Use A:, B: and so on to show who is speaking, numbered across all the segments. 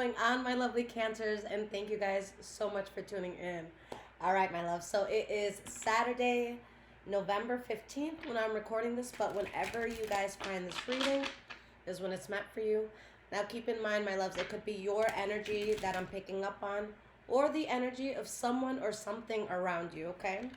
A: going on, my lovely Cancers? And thank you guys so much for tuning in. All right, my love. So it is Saturday, November 15th when I'm recording this, but whenever you guys find this reading is when it's meant for you. Now, keep in mind, my loves, it could be your energy that I'm picking up on or the energy of someone or something around you, okay?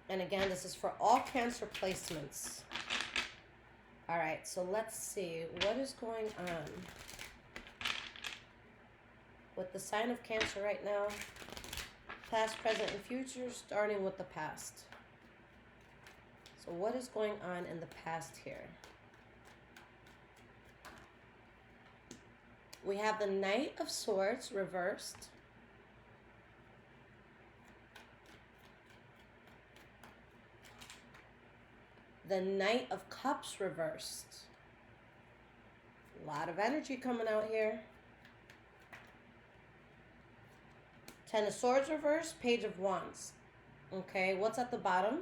A: And again, this is for all Cancer placements. All right, so let's see what is going on with the sign of Cancer right now. Past, present, and future, starting with the past. So what is going on in the past here? We have the Knight of Swords reversed. The Knight of Cups reversed. A lot of energy coming out here. Ten of Swords reversed, Page of Wands. Okay, what's at the bottom?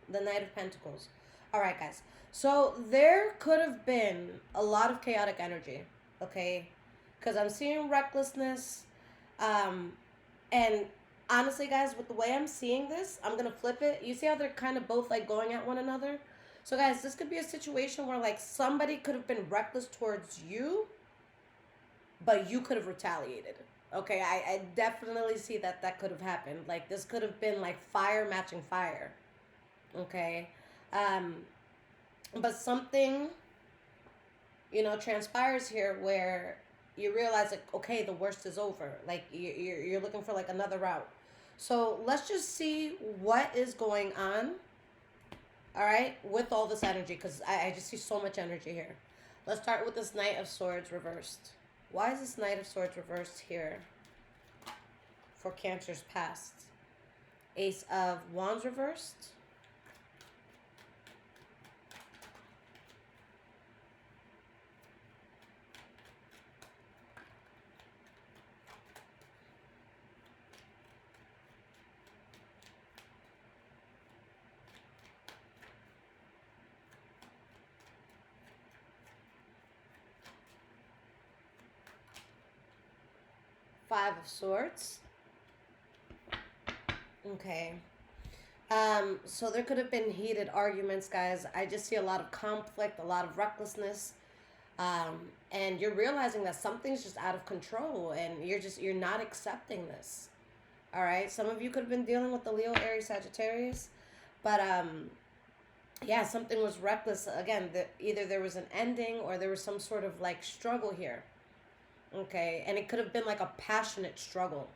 A: The Knight of Pentacles. All right, guys. So there could have been a lot of chaotic energy, okay? Because I'm seeing recklessness. And honestly, guys, with the way I'm seeing this, I'm going to flip it. You see how they're kind of both, like, going at one another? So, guys, this could be a situation where, like, somebody could have been reckless towards you, but you could have retaliated. Okay, I definitely see that that could have happened. Like, this could have been, like, fire matching fire. Okay? But something, you know, transpires here where you realize, like, okay, the worst is over. Like, you're looking for, like, another route. So let's just see what is going on, all right, with all this energy, because I just see so much energy here. Let's start with this Knight of Swords reversed. Why is this Knight of Swords reversed here for Cancer's past? Ace of Wands reversed. Five of Swords. Okay. So there could have been heated arguments, guys. I just see a lot of conflict, a lot of recklessness. And you're realizing that something's just out of control and you're not accepting this. All right. Some of you could have been dealing with the Leo, Aries, Sagittarius, but, yeah, something was reckless. Again, either there was an ending or there was some sort of, like, struggle here. Okay, and it could have been like a passionate struggle.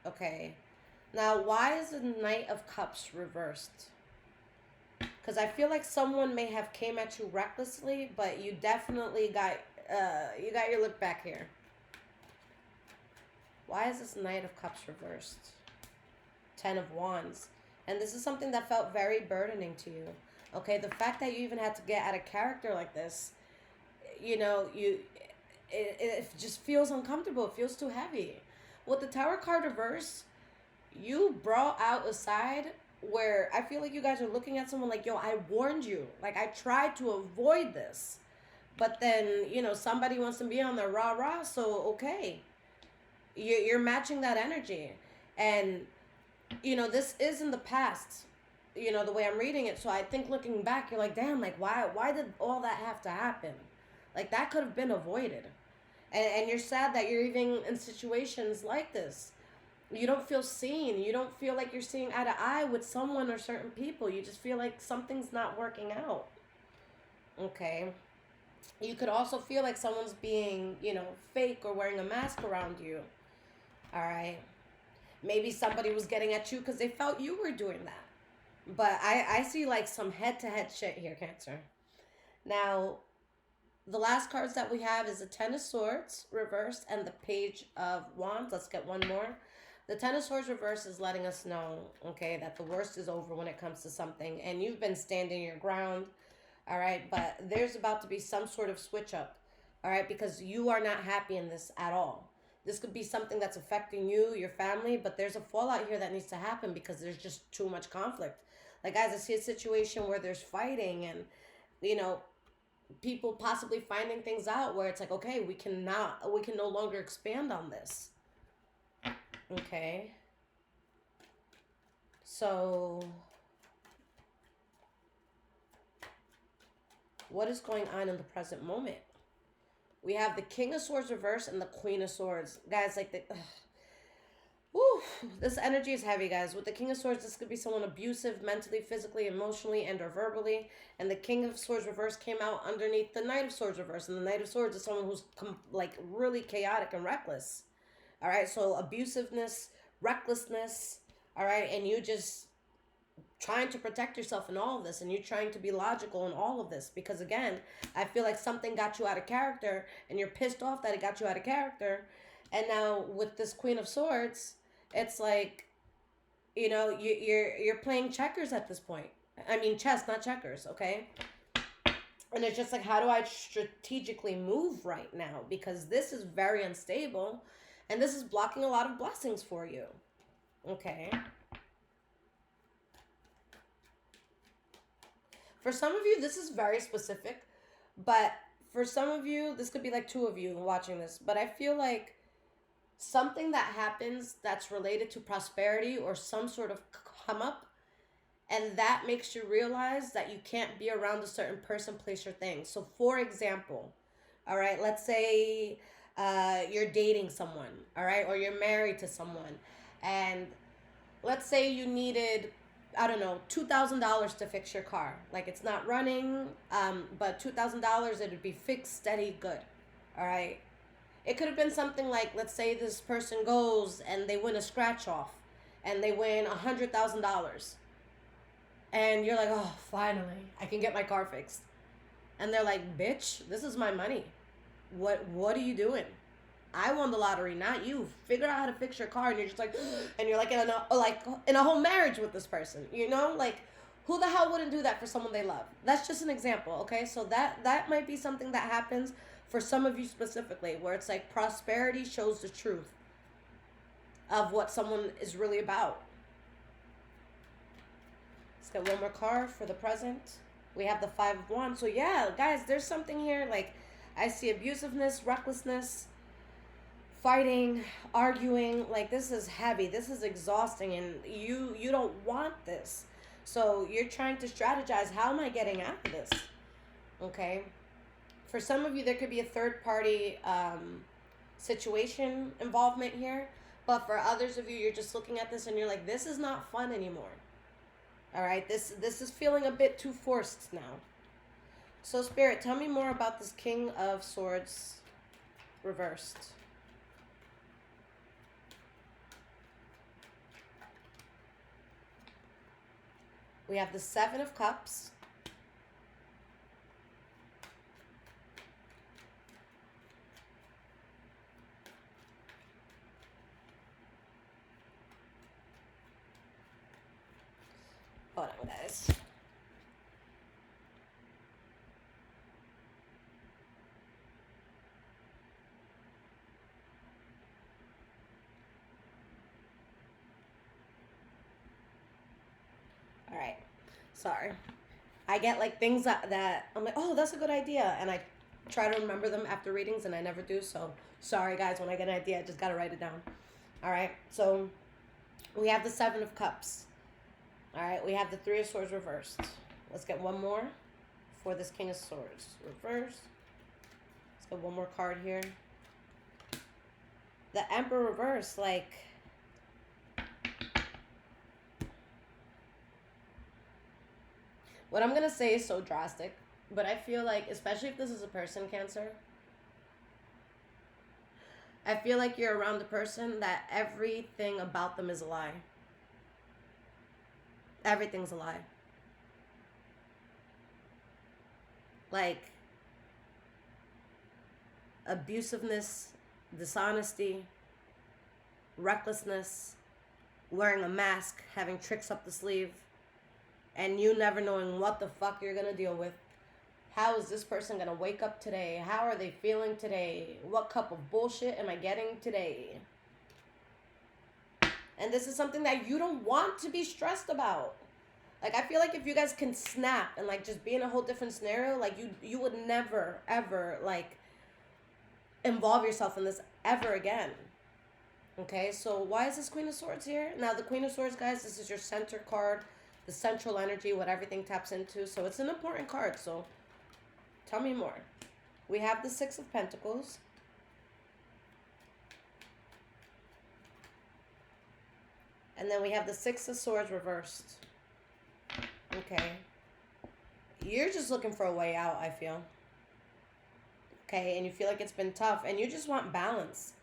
A: Okay, now why is the Knight of Cups reversed? Because I feel like someone may have came at you recklessly, but you definitely got your look back here. Why is this Knight of Cups reversed? Ten of Wands, and this is something that felt very burdening to you. Okay, the fact that you even had to get out of character like this, you know, it just feels uncomfortable. It feels too heavy. With the Tower card reverse, you brought out a side where I feel like you guys are looking at someone like, yo, I warned you. Like, I tried to avoid this. But then, you know, somebody wants to be on the rah-rah, so okay. You're matching that energy. And, you know, this is in the past, you know, the way I'm reading it. So I think looking back, you're like, damn, like, why did all that have to happen? Like, that could have been avoided. And you're sad that you're even in situations like this. You don't feel seen. You don't feel like you're seeing eye to eye with someone or certain people. You just feel like something's not working out. Okay. You could also feel like someone's being, you know, fake or wearing a mask around you. All right. Maybe somebody was getting at you because they felt you were doing that. But I see like some head-to-head shit here, Cancer. Now, the last cards that we have is the Ten of Swords reversed and the Page of Wands. Let's get one more. The Ten of Swords reversed is letting us know, okay, that the worst is over when it comes to something. And you've been standing your ground, all right? But there's about to be some sort of switch up, all right? Because you are not happy in this at all. This could be something that's affecting you, your family, but there's a fallout here that needs to happen because there's just too much conflict. Like, guys, I see a situation where there's fighting and, you know, people possibly finding things out where it's like, okay, we can no longer expand on this. Okay. So what is going on in the present moment? We have the King of Swords reverse and the Queen of Swords. Guys, like woo, this energy is heavy, guys. With the King of Swords, this could be someone abusive mentally, physically, emotionally, and or verbally. And the King of Swords reverse came out underneath the Knight of Swords reverse. And the Knight of Swords is someone who's like really chaotic and reckless. All right, so abusiveness, recklessness, all right, and you just trying to protect yourself in all of this, and you're trying to be logical in all of this, because again, I feel like something got you out of character and you're pissed off that it got you out of character. And now with this Queen of Swords, it's like, you know, you're playing checkers at this point. I mean chess, not checkers, okay? And it's just like, how do I strategically move right now? Because this is very unstable and this is blocking a lot of blessings for you. Okay. For some of you, this is very specific, but for some of you, this could be like two of you watching this, but I feel like something that happens that's related to prosperity or some sort of come up, and that makes you realize that you can't be around a certain person, place, or thing. So for example, all right, let's say you're dating someone, all right, or you're married to someone, and let's say you needed, I don't know, $2,000 to fix your car. Like it's not running, but $2,000, it would be fixed, steady, good. All right. It could have been something like, let's say this person goes and they win a scratch off and they win $100,000. And you're like, oh, finally, I can get my car fixed. And they're like, bitch, this is my money. What are you doing? I won the lottery, not you. Figure out how to fix your car, and you're just like, and you're like in a whole marriage with this person, you know, like who the hell wouldn't do that for someone they love? That's just an example, okay? So that might be something that happens for some of you specifically, where it's like prosperity shows the truth of what someone is really about. Let's get one more card for the present. We have the Five of Wands. So yeah, guys, there's something here. Like I see abusiveness, recklessness, fighting, arguing. Like this is heavy, this is exhausting, and you don't want this. So you're trying to strategize, how am I getting out of this? Okay. For some of you, there could be a third party situation involvement here, but for others of you, you're just looking at this and you're like, this is not fun anymore. All right, this is feeling a bit too forced now. So Spirit, tell me more about this King of Swords reversed. We have the Seven of Cups. Hold on, guys. All right. Sorry. I get like things that I'm like, oh, that's a good idea. And I try to remember them after readings and I never do. So sorry, guys. When I get an idea, I just got to write it down. All right. So we have the Seven of Cups. All right. We have the Three of Swords reversed. Let's get one more for this King of Swords reversed. Let's get one more card here. The Emperor reversed, like... What I'm going to say is so drastic, but I feel like, especially if this is a person, Cancer, I feel like you're around a person that everything about them is a lie. Everything's a lie. Like, abusiveness, dishonesty, recklessness, wearing a mask, having tricks up the sleeve, and you never knowing what the fuck you're gonna deal with. How is this person gonna wake up today? How are they feeling today? What cup of bullshit am I getting today? And this is something that you don't want to be stressed about. Like, I feel like if you guys can snap and, like, just be in a whole different scenario, like, you would never, ever, like, involve yourself in this ever again. Okay, so why is this Queen of Swords here? Now, the Queen of Swords, guys, this is your center card, the central energy, what everything taps into. So it's an important card, so tell me more. We have the Six of Pentacles. And then we have the Six of Swords reversed. Okay. You're just looking for a way out, I feel. Okay, and you feel like it's been tough, and you just want balance.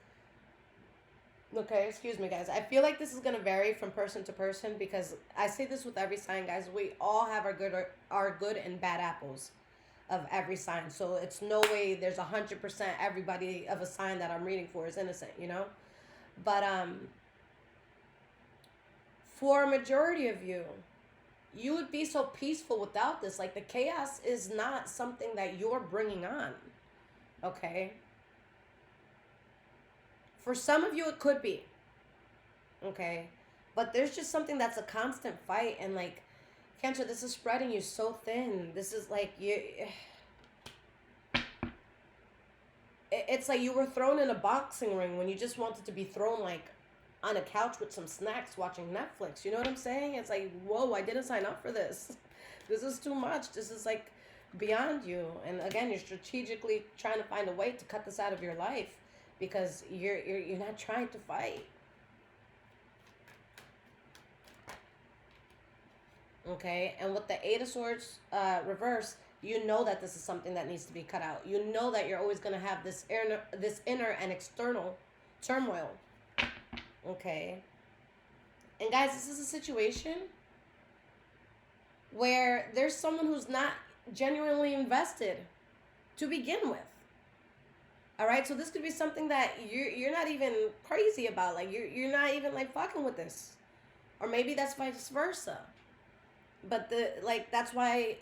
A: Okay, excuse me, guys. I feel like this is going to vary from person to person, because I say this with every sign, guys. We all have our good and bad apples of every sign. So it's no way there's 100% everybody of a sign that I'm reading for is innocent, you know? But for a majority of you, you would be so peaceful without this. Like, the chaos is not something that you're bringing on, okay? For some of you, it could be, okay? But there's just something that's a constant fight, and, like, Cancer, this is spreading you so thin. This is like it's like you were thrown in a boxing ring when you just wanted to be thrown, like, on a couch with some snacks watching Netflix. You know what I'm saying? It's like, whoa, I didn't sign up for this. This is too much. This is, like, beyond you. And again, you're strategically trying to find a way to cut this out of your life, because you're not trying to fight. Okay, and with the Eight of Swords reverse, you know that this is something that needs to be cut out. You know that you're always going to have this inner and external turmoil. Okay. And guys, this is a situation where there's someone who's not genuinely invested to begin with. All right, so this could be something that you're not even crazy about. Like, you're not even, like, fucking with this. Or maybe that's vice versa. But that's why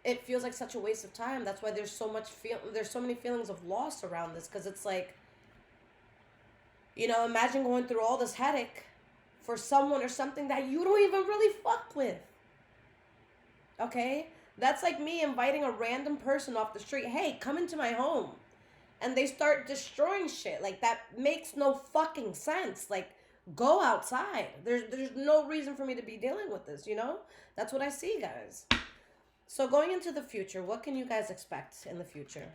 A: it feels like such a waste of time. That's why there's so many feelings of loss around this, because it's like, you know, imagine going through all this headache for someone or something that you don't even really fuck with. Okay? That's like me inviting a random person off the street, hey, come into my home. And they start destroying shit. Like, that makes no fucking sense. Like, go outside. There's no reason for me to be dealing with this, you know? That's what I see, guys. So going into the future, what can you guys expect in the future?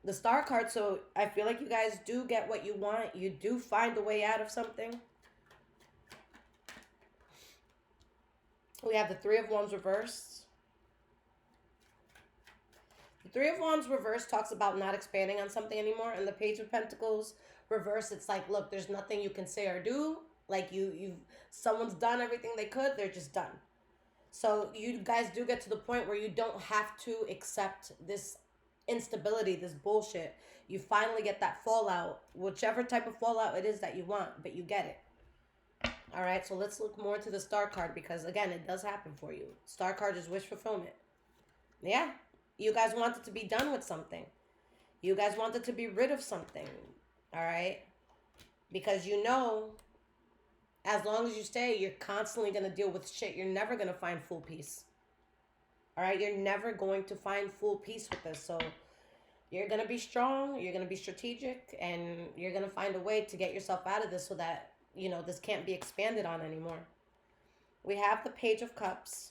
A: The Star card, so I feel like you guys do get what you want. You do find a way out of something. We have the Three of Wands reversed. The Three of Wands reverse talks about not expanding on something anymore. And the Page of Pentacles reverse, it's like, look, there's nothing you can say or do. Like, someone's done everything they could. They're just done. So you guys do get to the point where you don't have to accept this instability, this bullshit. You finally get that fallout, whichever type of fallout it is that you want, but you get it. All right, so let's look more to the Star card, because, again, it does happen for you. Star card is wish fulfillment. Yeah. You guys wanted to be done with something. You guys wanted to be rid of something. All right? Because you know, as long as you stay, you're constantly going to deal with shit. You're never going to find full peace. All right? You're never going to find full peace with this. So you're going to be strong. You're going to be strategic. And you're going to find a way to get yourself out of this so that, you know, this can't be expanded on anymore. We have the Page of Cups.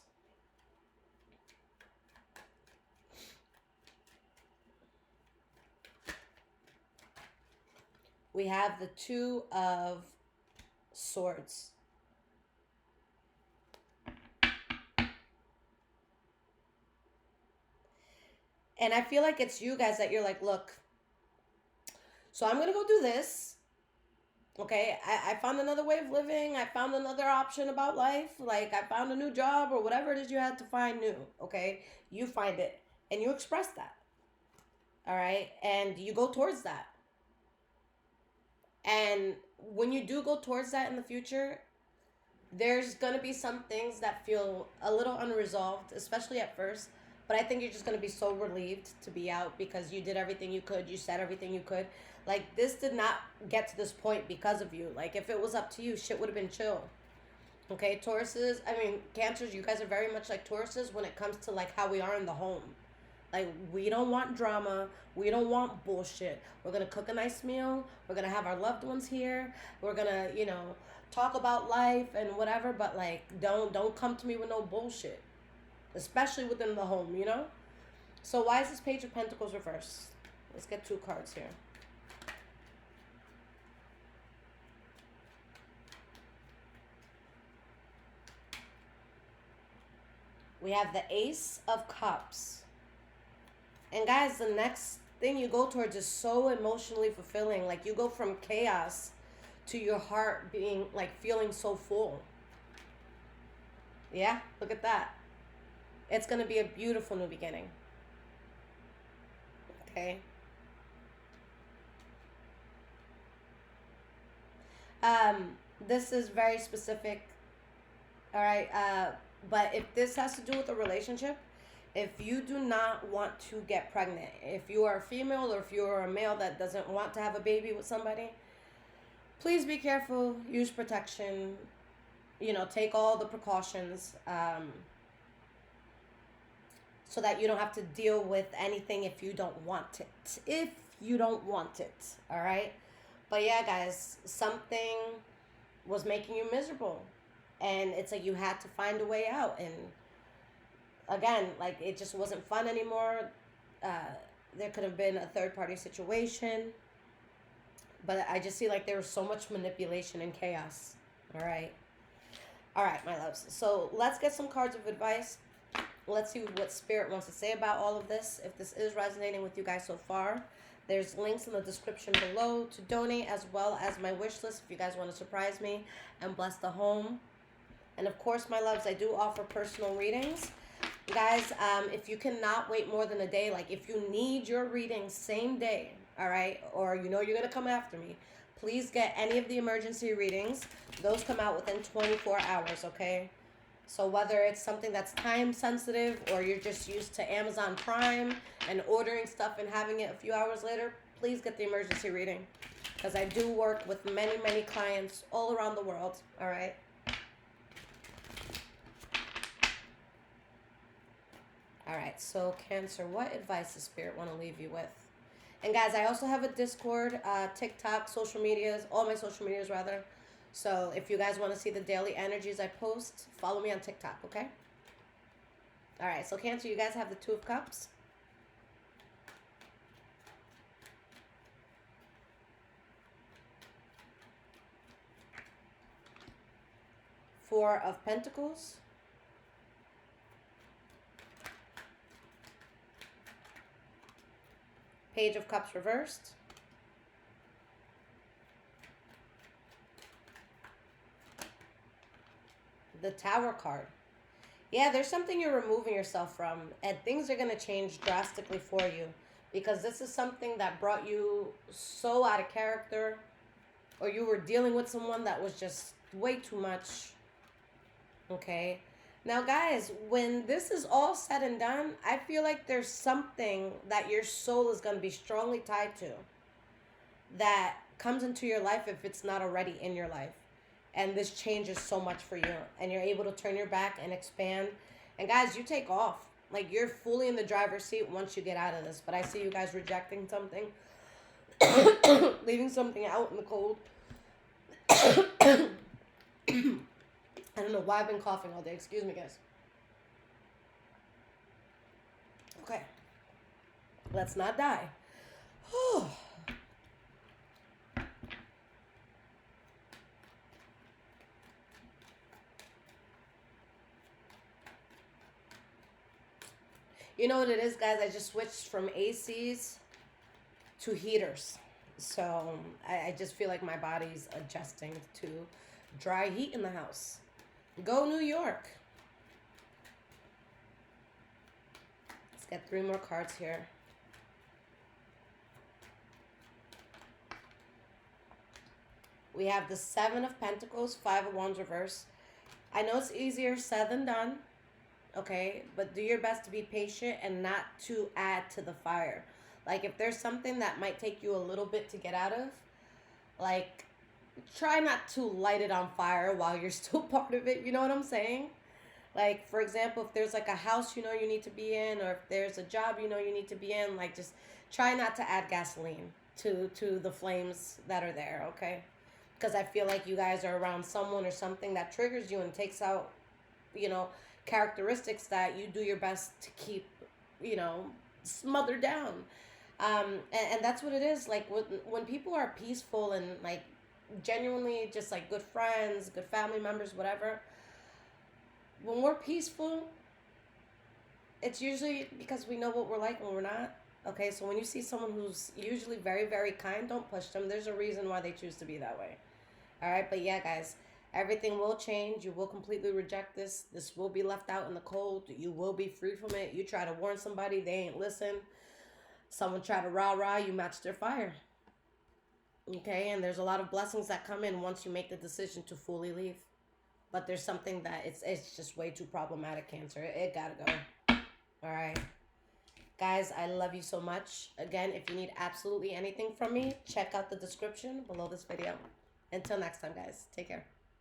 A: We have the Two of Swords. And I feel like it's you guys that you're like, look, so I'm going to go do this. Okay, I found another way of living. I found another option about life. Like, I found a new job or whatever it is you had to find new. Okay, you find it and you express that. All right, and you go towards that. And when you do go towards that in the future, there's going to be some things that feel a little unresolved, especially at first. But I think you're just going to be so relieved to be out, because you did everything you could. You said everything you could. Like, this did not get to this point because of you. Like, if it was up to you, shit would have been chill. Okay, Tauruses, I mean, Cancers, you guys are very much like Tauruses when it comes to like how we are in the home. Like, we don't want drama. We don't want bullshit. We're going to cook a nice meal. We're going to have our loved ones here. We're going to, talk about life and whatever, but like don't come to me with no bullshit. Especially within the home. So why is this Page of Pentacles reversed? Let's get 2 cards here. We have the Ace of Cups. And guys, the next thing you go towards is so emotionally fulfilling. Like, you go from chaos to your heart being, like, feeling so full. Yeah, look at that. It's going to be a beautiful new beginning. Okay. This is very specific. All right. But if this has to do with a relationship, if you do not want to get pregnant, if you are a female or if you are a male that doesn't want to have a baby with somebody, please be careful. Use protection. Take all the precautions so that you don't have to deal with anything if you don't want it. If you don't want it, all right? But yeah, guys, something was making you miserable. And it's like you had to find a way out. And again, like, it just wasn't fun anymore. There could have been a third-party situation. But I just see like there was so much manipulation and chaos. All right. All right, my loves. So let's get some cards of advice. Let's see what Spirit wants to say about all of this. If this is resonating with you guys so far, there's links in the description below to donate, as well as my wish list if you guys want to surprise me and bless the home. And of course, my loves, I do offer personal readings. Guys, if you cannot wait more than a day, like if you need your reading same day, all right, or you're going to come after me, please get any of the emergency readings. Those come out within 24 hours, okay? So whether it's something that's time sensitive or you're just used to Amazon Prime and ordering stuff and having it a few hours later, please get the emergency reading. Because I do work with many, many clients all around the world, all right? All right, so Cancer, what advice does Spirit want to leave you with? And guys, I also have a Discord, TikTok, social medias, all my social medias rather. So if you guys want to see the daily energies I post, follow me on TikTok, okay? All right, so Cancer, you guys have the 2 of Cups. Four of Pentacles. Page of Cups reversed. The Tower card. Yeah, there's something you're removing yourself from, and things are going to change drastically for you, because this is something that brought you so out of character, or you were dealing with someone that was just way too much. Okay? Now, guys, when this is all said and done, I feel like there's something that your soul is going to be strongly tied to that comes into your life if it's not already in your life. And this changes so much for you. And you're able to turn your back and expand. And, guys, you take off. Like, you're fully in the driver's seat once you get out of this. But I see you guys rejecting something. Leaving something out in the cold. I don't know why I've been coughing all day. Excuse me, guys. Okay. Let's not die. You know what it is, guys? I just switched from ACs to heaters. So I just feel like my body's adjusting to dry heat in the house. Go New York. Let's get 3 more cards here. We have the 7 of Pentacles, 5 of Wands reverse. I know it's easier said than done, okay? But do your best to be patient and not to add to the fire. Like, if there's something that might take you a little bit to get out of, like, try not to light it on fire while you're still part of it. You know what I'm saying? Like, for example, if there's like a house you know you need to be in, or if there's a job you know you need to be in, like just try not to add gasoline to the flames that are there, okay? Because I feel like you guys are around someone or something that triggers you and takes out, you know, characteristics that you do your best to keep, you know, smothered down. And that's what it is. Like when people are peaceful and like genuinely just like good friends, good family members, whatever, when we're peaceful, it's usually because we know what we're like when we're not. Okay, so when you see someone who's usually very, very kind, don't push them. There's a reason why they choose to be that way. All right, but yeah, guys, everything will change. You will completely reject this. This will be left out in the cold. You will be free from it. You try to warn somebody, they ain't listen. Someone try to rah rah, you match their fire. Okay, and there's a lot of blessings that come in once you make the decision to fully leave. But there's something that it's just way too problematic, Cancer. It gotta go. All right. Guys, I love you so much. Again, if you need absolutely anything from me, check out the description below this video. Until next time, guys. Take care.